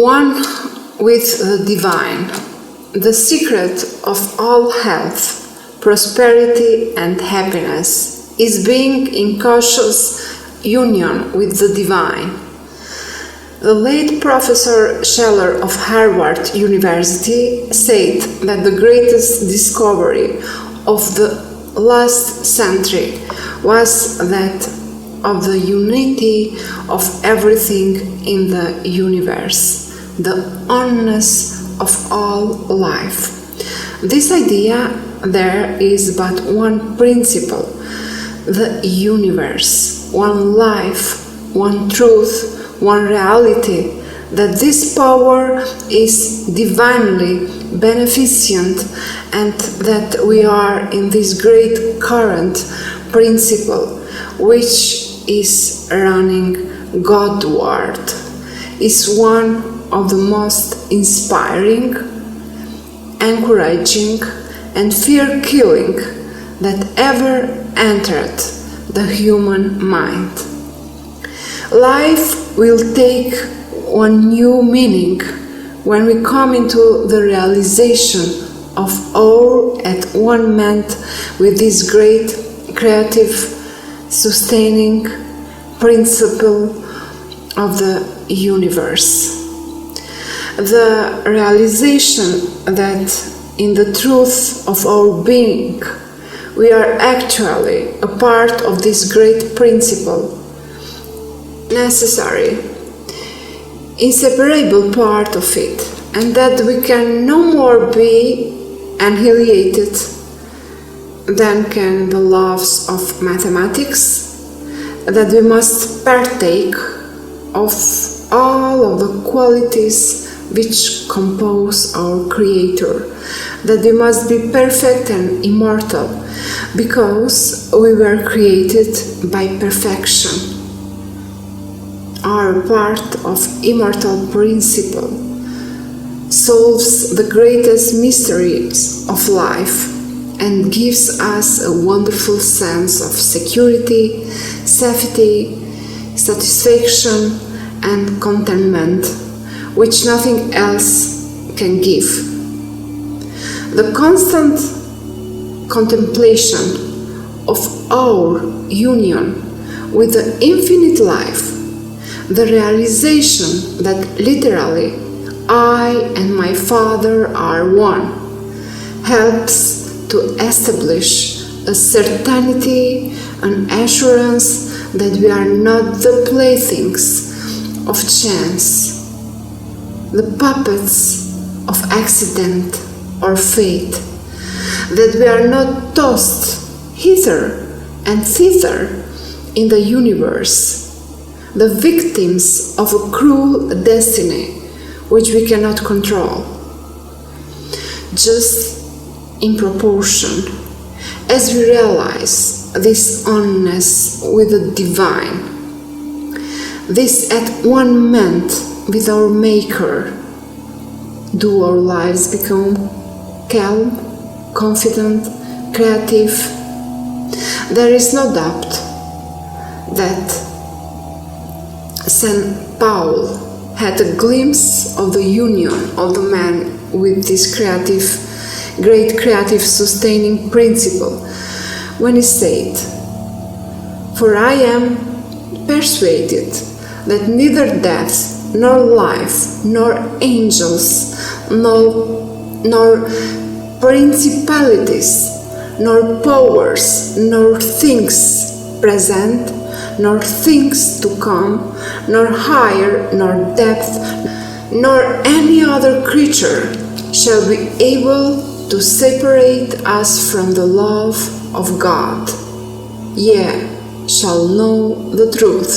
one with the divine. The secret of all health, prosperity and happiness is being in cautious union with the divine. The late Professor Scheller of Harvard University said that the greatest discovery of the last century was that of the unity of everything in the universe, the oneness of all life. This idea, there is but one principle, the universe, one life, one truth, one reality, that this power is divinely beneficent and that we are in this great current principle which is running Godward, is one of the most inspiring, encouraging and fear-killing that ever entered the human mind. Life will take one new meaning when we come into the realization of all at one meant with this great creative sustaining principle of the universe. The realization that in the truth of our being we are actually a part of this great principle, necessary, inseparable part of it, and that we can no more be annihilated than can the laws of mathematics, that we must partake of all of the qualities which compose our Creator, that we must be perfect and immortal, because we were created by perfection, are part of immortal principle, solves the greatest mysteries of life, and gives us a wonderful sense of security, safety, satisfaction, and contentment, which nothing else can give. The constant contemplation of our union with the infinite life, the realization that literally I and my Father are one, helps to establish a certainty, an assurance that we are not the playthings of chance, the puppets of accident or fate, that we are not tossed hither and thither in the universe, the victims of a cruel destiny which we cannot control. Just in proportion as we realize this oneness with the divine, this at one meant with our Maker, do our lives become calm, confident, creative. There is no doubt that St. Paul had a glimpse of the union of the man with this great creative sustaining principle when he said, "For I am persuaded that neither death, nor life, nor angels, nor principalities, nor powers, nor things present, nor things to come, nor higher, nor depth, nor any other creature shall be able to separate us from the love of God, yea, shall know the truth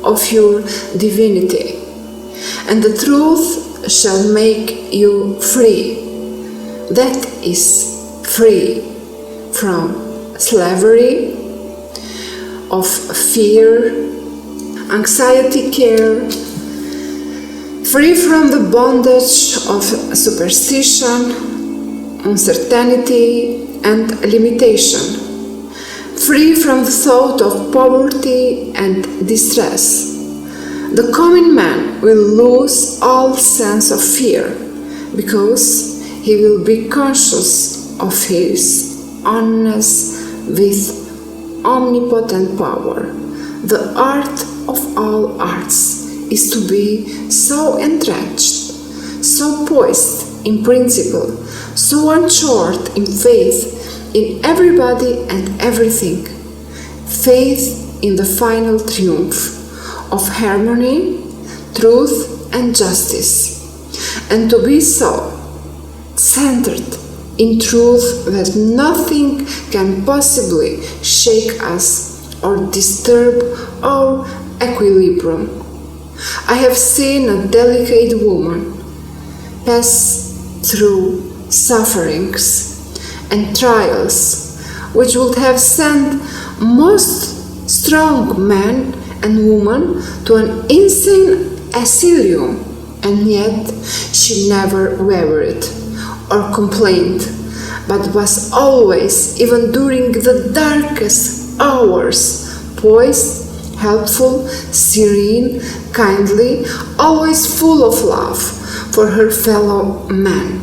of your divinity, and the truth shall make you free." That is free from slavery, of fear, anxiety, care, free from the bondage of superstition, uncertainty, and limitation, free from the thought of poverty and distress, The coming man will lose all sense of fear, because he will be conscious of his oneness with omnipotent power. The art of all arts is to be so entrenched, so poised in principle, so assured in faith in everybody and everything, faith in the final triumph of harmony, truth, and justice, and to be so centered in truth that nothing can possibly shake us or disturb our equilibrium. I have seen a delicate woman pass through sufferings and trials which would have sent most strong men and women to an insane asylum, and yet she never wavered or complained, but was always, even during the darkest hours, poised, helpful, serene, kindly, always full of love for her fellow man.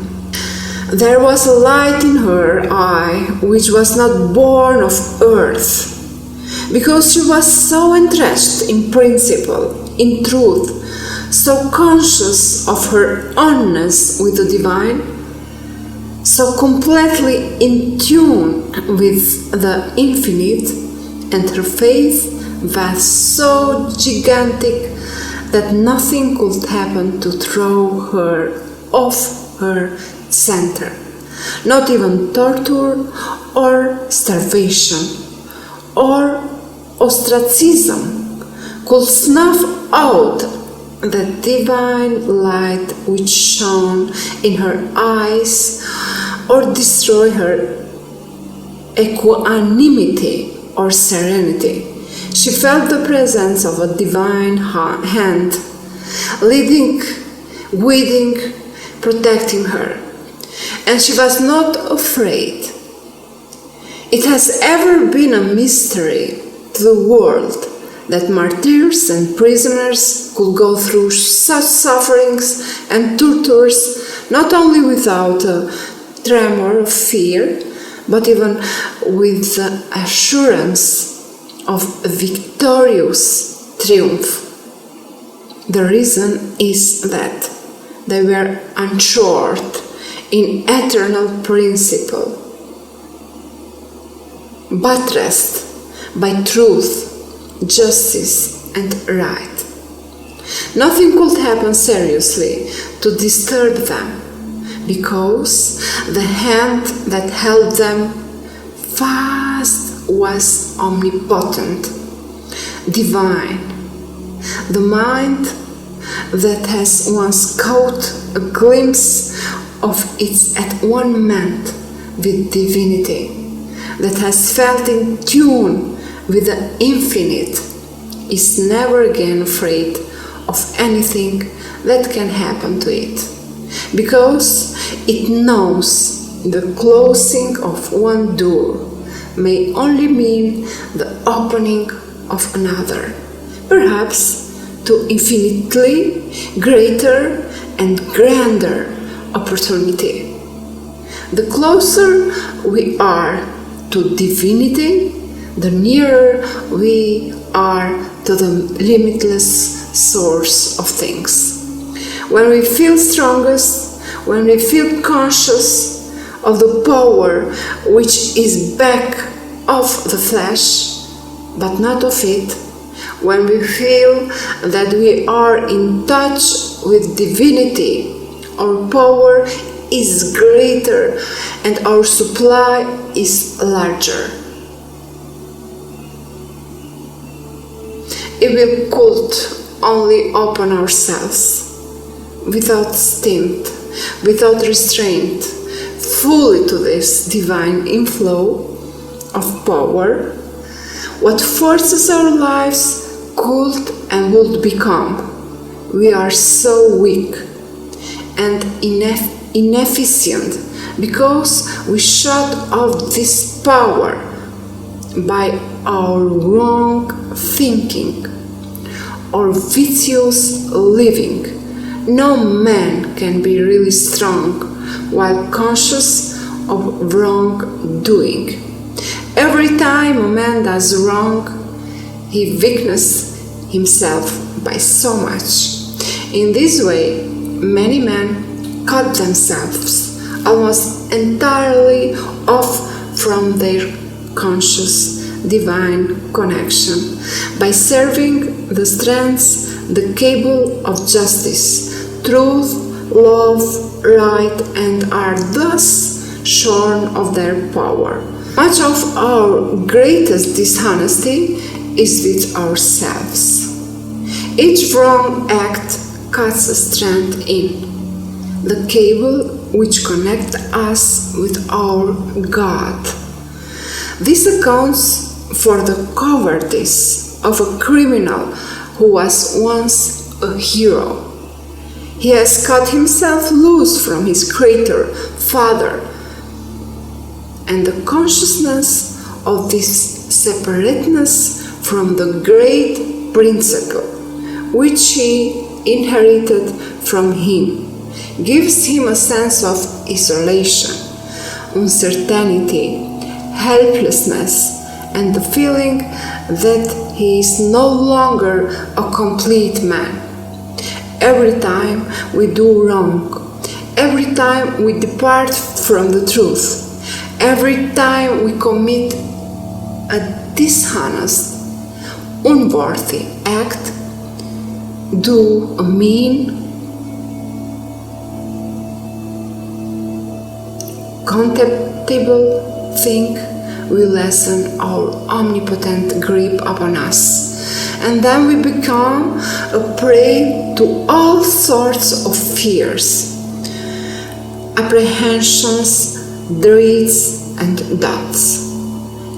There was a light in her eye which was not born of earth, because she was so entrenched in principle, in truth, so conscious of her oneness with the divine, so completely in tune with the infinite, and her faith was so gigantic that nothing could happen to throw her off her center, not even torture or starvation or ostracism could snuff out the divine light which shone in her eyes, or destroy her equanimity or serenity. She felt the presence of a divine hand, leading, guiding, protecting her, and she was not afraid. It has ever been a mystery to the world that martyrs and prisoners could go through such sufferings and tortures, not only without a tremor of fear, but even with the assurance of a victorious triumph. The reason is that they were anchored in eternal principle, buttressed by truth, justice, and right. Nothing could happen seriously to disturb them, because the hand that held them fast was omnipotent, divine. The mind that has once caught a glimpse of its at-one-ment with divinity, that has felt in tune with the infinite, is never again afraid of anything that can happen to it, because it knows the closing of one door may only mean the opening of another, perhaps to infinitely greater and grander opportunity. The closer we are to divinity, the nearer we are to the limitless source of things. When we feel strongest, when we feel conscious of the power which is back of the flesh, but not of it, when we feel that we are in touch with divinity, our power is greater and our supply is larger. If we could only open ourselves without stint, without restraint, fully to this divine inflow of power, what forces our lives could and would become. We are so weak and inefficient because we shut off this power by our wrong thinking, or virtuous living. No man can be really strong while conscious of wrongdoing. Every time a man does wrong, he weakens himself by so much. In this way, many men cut themselves almost entirely off from their conscious divine connection by serving the strands, the cable of justice, truth, love, right, and are thus shorn of their power. Much of our greatest dishonesty is with ourselves. Each wrong act cuts a strand in the cable which connects us with our God. This accounts for the cowardice of a criminal who was once a hero. He has cut himself loose from his Creator, Father, and the consciousness of this separateness from the great principle which he inherited from him gives him a sense of isolation, uncertainty, helplessness, and the feeling that he is no longer a complete man. Every time we do wrong, every time we depart from the truth, every time we commit a dishonest, unworthy act, do a mean, contemptible thing, we lessen our omnipotent grip upon us, and then we become a prey to all sorts of fears, apprehensions, dreads, and doubts.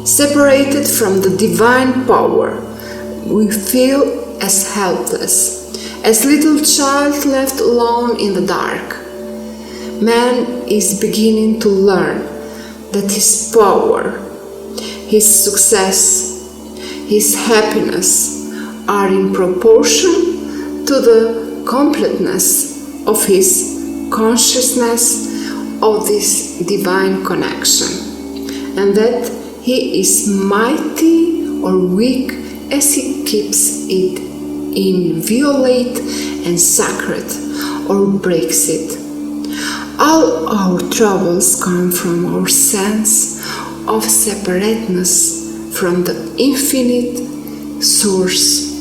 Separated from the divine power, we feel as helpless, as little child left alone in the dark. Man is beginning to learn that his power, his success, his happiness are in proportion to the completeness of his consciousness of this divine connection, and that he is mighty or weak as he keeps it inviolate and sacred or breaks it. All our troubles come from our sense of separateness from the infinite source.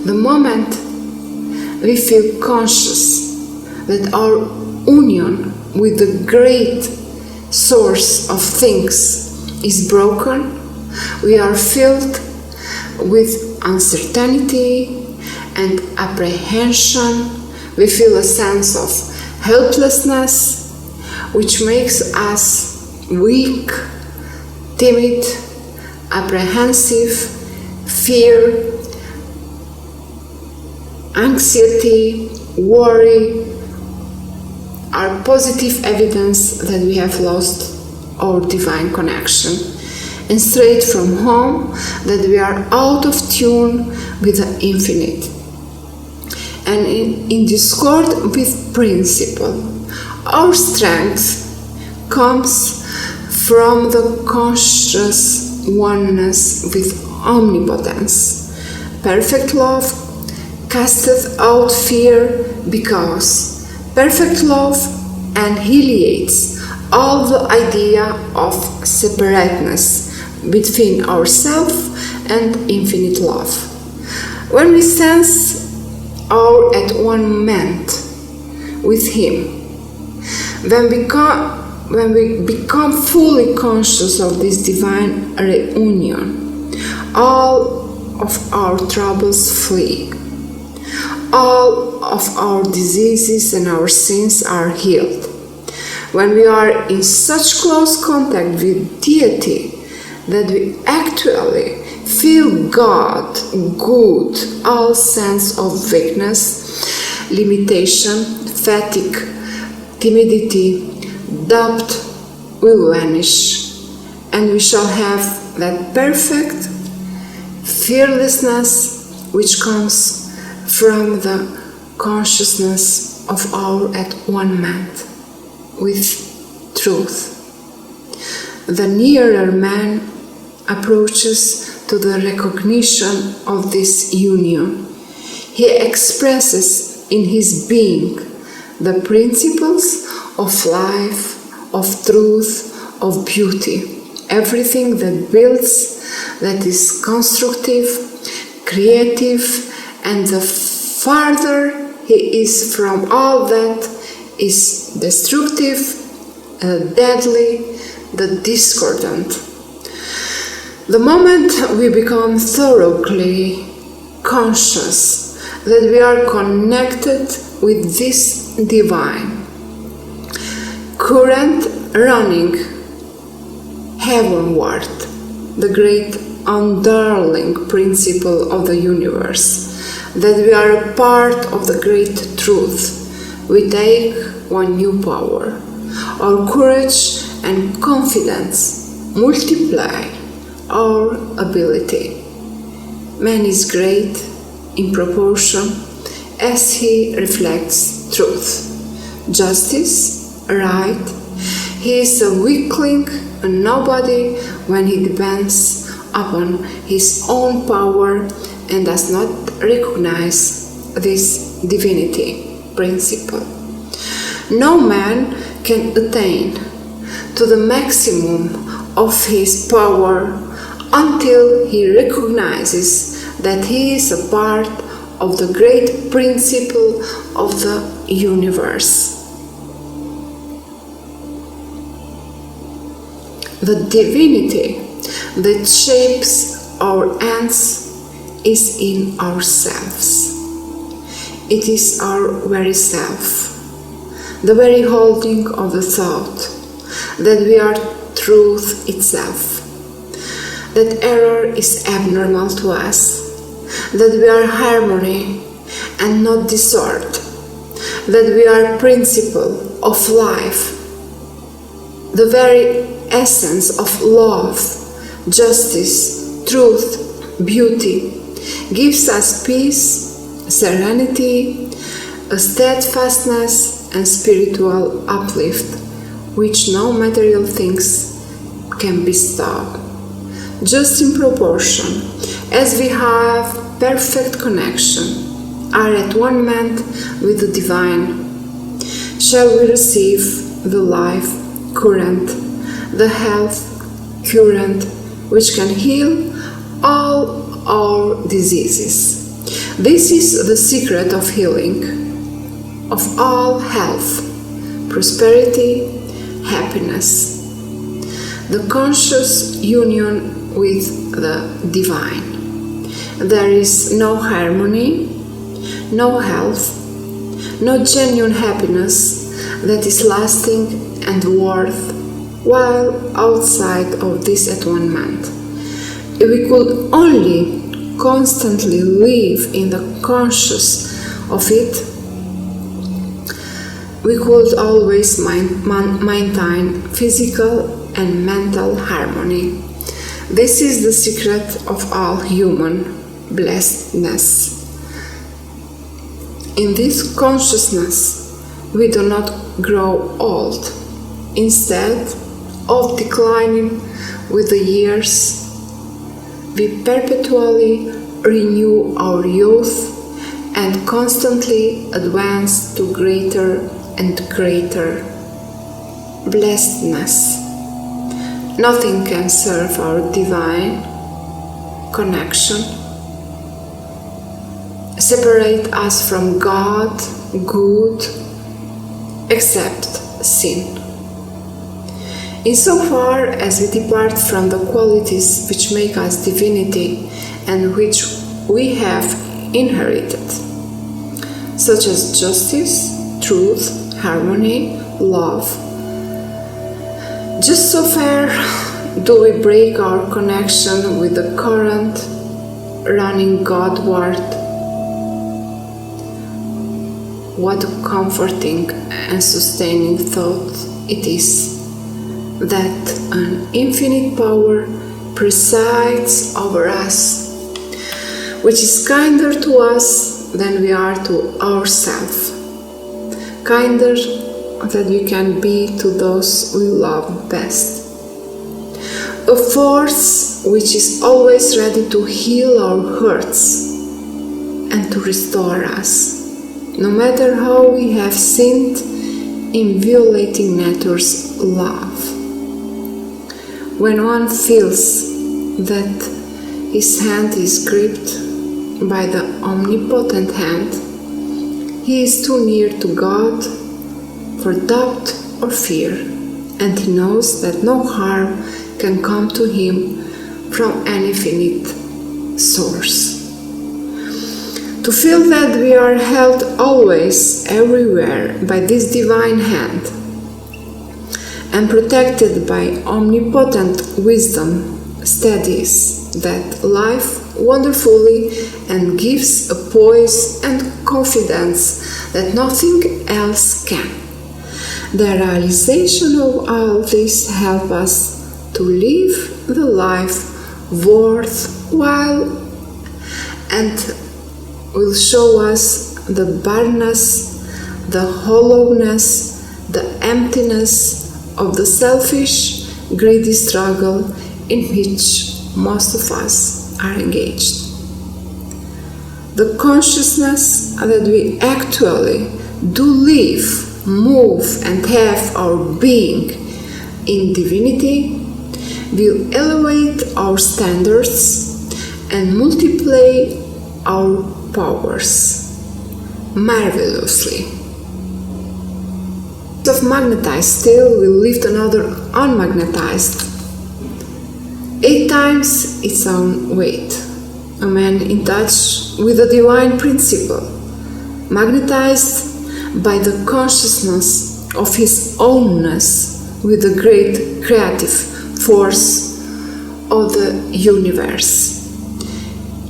The moment we feel conscious that our union with the great source of things is broken, we are filled with uncertainty and apprehension. We feel a sense of helplessness, which makes us weak, timid, apprehensive, fear, anxiety, worry are positive evidence that we have lost our divine connection, and straight from home that we are out of tune with the infinite and in discord with principle. Our strength comes from the conscious oneness with omnipotence. Perfect love casteth out fear, because perfect love annihilates all the idea of separateness between ourselves and infinite love. When we sense our at-one-ment with Him, when we become fully conscious of this divine reunion, all of our troubles flee. All of our diseases and our sins are healed. When we are in such close contact with deity that we actually feel God good, all sense of weakness, limitation, fatigue, timidity, doubt will vanish, and we shall have that perfect fearlessness which comes from the consciousness of our at-one-ment with truth. The nearer man approaches to the recognition of this union, he expresses in his being the principles of life, of truth, of beauty, everything that builds, that is constructive, creative, and the farther he is from all that is destructive, deadly, the discordant. The moment we become thoroughly conscious that we are connected with this divine current running heavenward, the great undarling principle of the universe, that we are a part of the great truth, we take one new power. Our courage and confidence multiply our ability. Man is great in proportion as he reflects truth, justice, right. He is a weakling, a nobody, when he depends upon his own power and does not recognize this divinity principle. No man can attain to the maximum of his power until he recognizes that he is a part of the great principle of the universe. The divinity that shapes our ends is in ourselves. It is our very self, the very holding of the thought that we are truth itself, that error is abnormal to us, that we are harmony and not disorder, that we are principle of life, the very essence of love, justice, truth, beauty, gives us peace, serenity, a steadfastness and spiritual uplift, which no material things can bestow. Just in proportion as we have perfect connection, are at one ment with the divine, shall we receive the life current, the health current, which can heal all our diseases. This is the secret of healing, of all health, prosperity, happiness, the conscious union with the divine. There is no harmony, no health, no genuine happiness that is lasting and worth while outside of this at-one-ment. If we could only constantly live in the conscious of it, we could always maintain physical and mental harmony. This is the secret of all human blessedness. In this consciousness, we do not grow old. Instead of declining with the years, we perpetually renew our youth and constantly advance to greater and greater blessedness. Nothing can serve our divine connection, separate us from God, good, except sin. Insofar as we depart from the qualities which make us divinity and which we have inherited, such as justice, truth, harmony, love, just so far do we break our connection with the current running Godward. What a comforting and sustaining thought it is that an infinite power presides over us, which is kinder to us than we are to ourselves, kinder than we can be to those we love best. A force which is always ready to heal our hurts and to restore us, no matter how we have sinned in violating nature's love. When one feels that his hand is gripped by the omnipotent hand, he is too near to God for doubt or fear, and he knows that no harm can come to him from any finite source. To feel that we are held always, everywhere by this divine hand and protected by omnipotent wisdom steadies that life wonderfully and gives a poise and confidence that nothing else can. The realization of all this helps us to live the life worthwhile and will show us the barrenness, the hollowness, the emptiness of the selfish, greedy struggle in which most of us are engaged. The consciousness that we actually do live, move, and have our being in divinity will elevate our standards and multiply our powers marvelously. Of magnetized steel will lift another unmagnetized 8 times its own weight. A man in touch with the divine principle, magnetized by the consciousness of his ownness with the great creative force of the universe.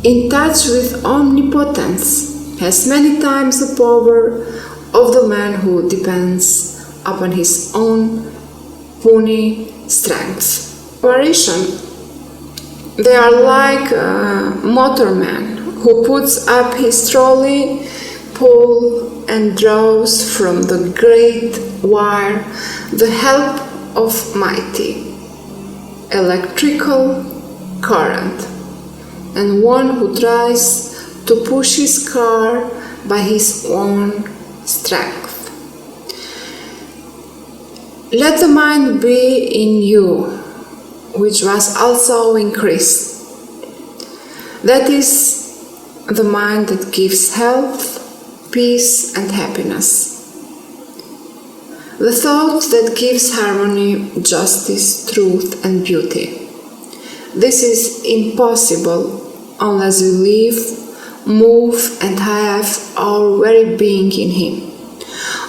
In touch with omnipotence, has many times the power of the man who depends upon his own puny strength. Orison, they are like a motorman who puts up his trolley, pulls and draws from the great wire the help of mighty electrical current, and one who tries to push his car by his own strength. Let the mind be in you, which was also in Christ. That is the mind that gives health, peace, and happiness. The thought that gives harmony, justice, truth, and beauty. This is impossible unless we live, move, and have our very being in Him.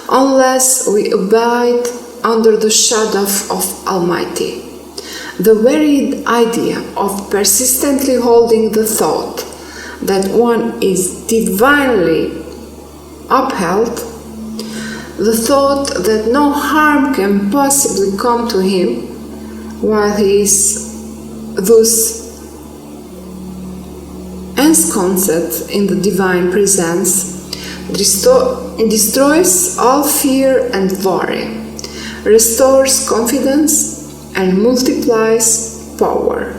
Unless we abide under the shadow of Almighty. The very idea of persistently holding the thought that one is divinely upheld, the thought that no harm can possibly come to him while he is thus ensconced in the divine presence, destroys all fear and worry, restores confidence, and multiplies power.